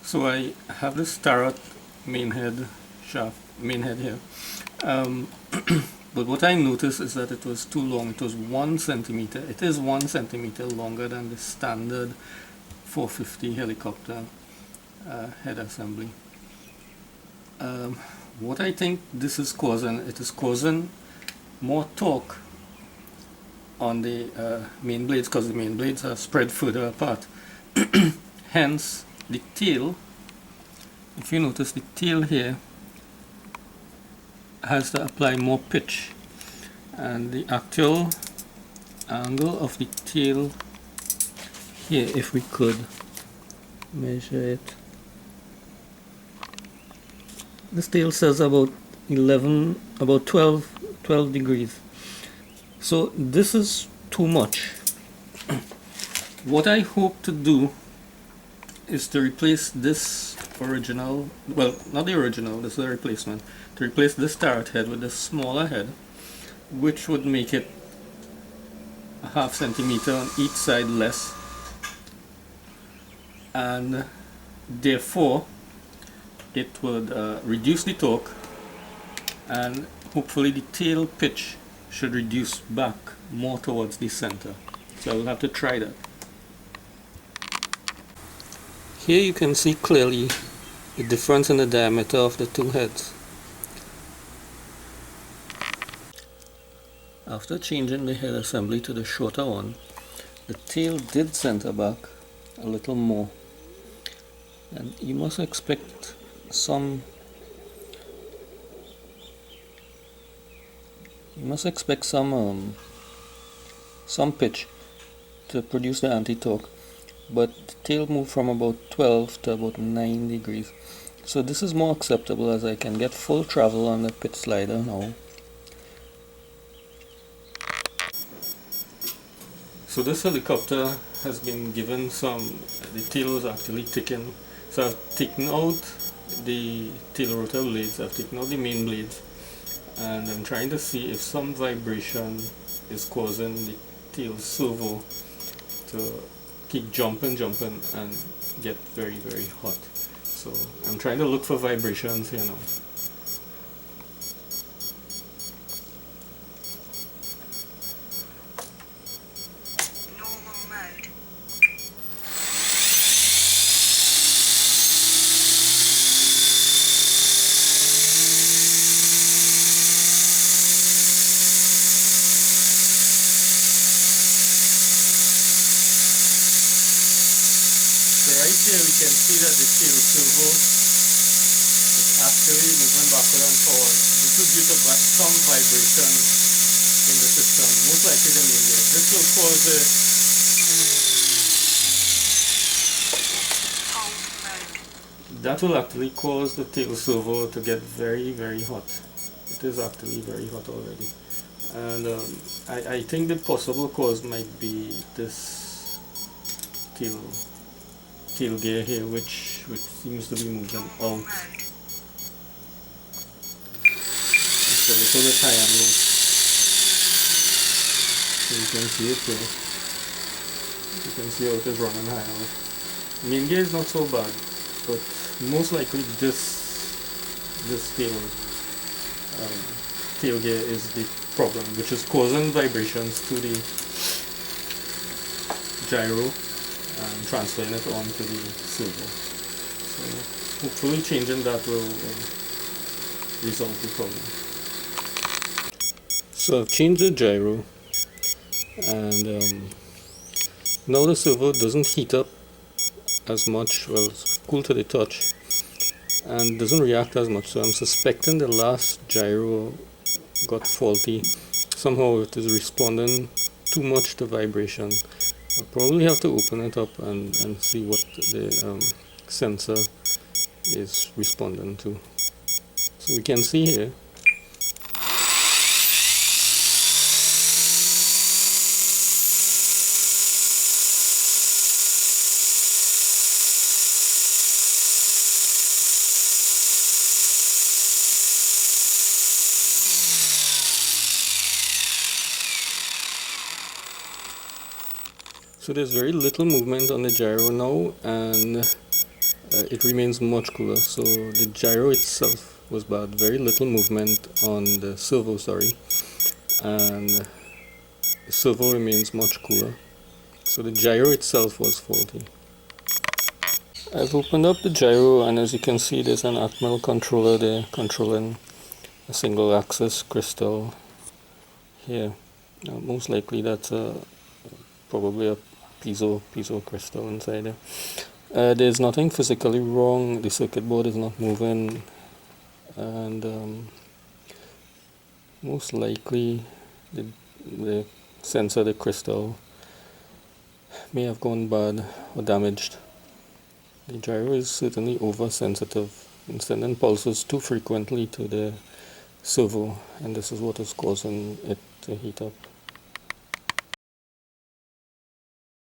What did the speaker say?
So I have this Starrett main head here. Um, but what I noticed is that it was too long. It was 1 centimeter. It is 1 centimeter longer than the standard 450 helicopter head assembly. What I think this is causing, it is causing more torque on the main blades, because the main blades are spread further apart. Hence, the tail, if you notice, the tail here has to apply more pitch, and the actual angle of the tail here, if we could measure it, this tail says about 12 degrees. So this is too much. What I hope to do is to replace this original, well, not the original, this is a replacement, to replace this Starrett head with a smaller head, which would make it a ½ centimeter on each side less, and therefore it would reduce the torque, and hopefully the tail pitch should reduce back more towards the center. So I will have to try that. Here you can see clearly the difference in the diameter of the two heads. After changing the head assembly to the shorter one, the tail did center back a little more, and you must expect some pitch to produce the anti-torque, but the tail moved from about 12 to about 9 degrees. So this is more acceptable, as I can get full travel on the pitch slider now. So this helicopter has been given the tail was actually thickened. So I've taken out the tail rotor blades, I've taken out the main blades, and I'm trying to see if some vibration is causing the tail servo to keep jumping and get very, very hot. So I'm trying to look for vibrations here now. Normal mode. So right here we can see that the tail servo is actually moving backward and forward. This is due to some vibration in the system, most likely the main gear. This will cause the that will actually cause the tail servo to get very, very hot. It is actually very hot already, and I think the possible cause might be this tail gear here, which seems to be moving out. It's a little bit high and low. So you can see it here. You can see how it is running high and low. Main gear is not so bad, but most likely this tail gear is the problem, which is causing vibrations to the gyro and transferring it onto the servo. So hopefully changing that will resolve the problem. So I've changed the gyro, and now the servo doesn't heat up as much. Well, it's cool to the touch and doesn't react as much, so I'm suspecting the last gyro got faulty. Somehow it is responding too much to vibration. I'll probably have to open it up and see what the sensor is responding to. So we can see here so there's very little movement on the gyro now, and it remains much cooler. So the gyro itself was bad, very little movement on the servo, sorry, and the servo remains much cooler. So the gyro itself was faulty. I've opened up the gyro, and as you can see, there's an Atmel controller there controlling a single axis crystal here. Most likely that's probably a piezo crystal inside there. There's nothing physically wrong. The circuit board is not moving, and most likely the sensor, the crystal, may have gone bad or damaged. The gyro is certainly oversensitive and sending pulses too frequently to the servo, and this is what is causing it to heat up.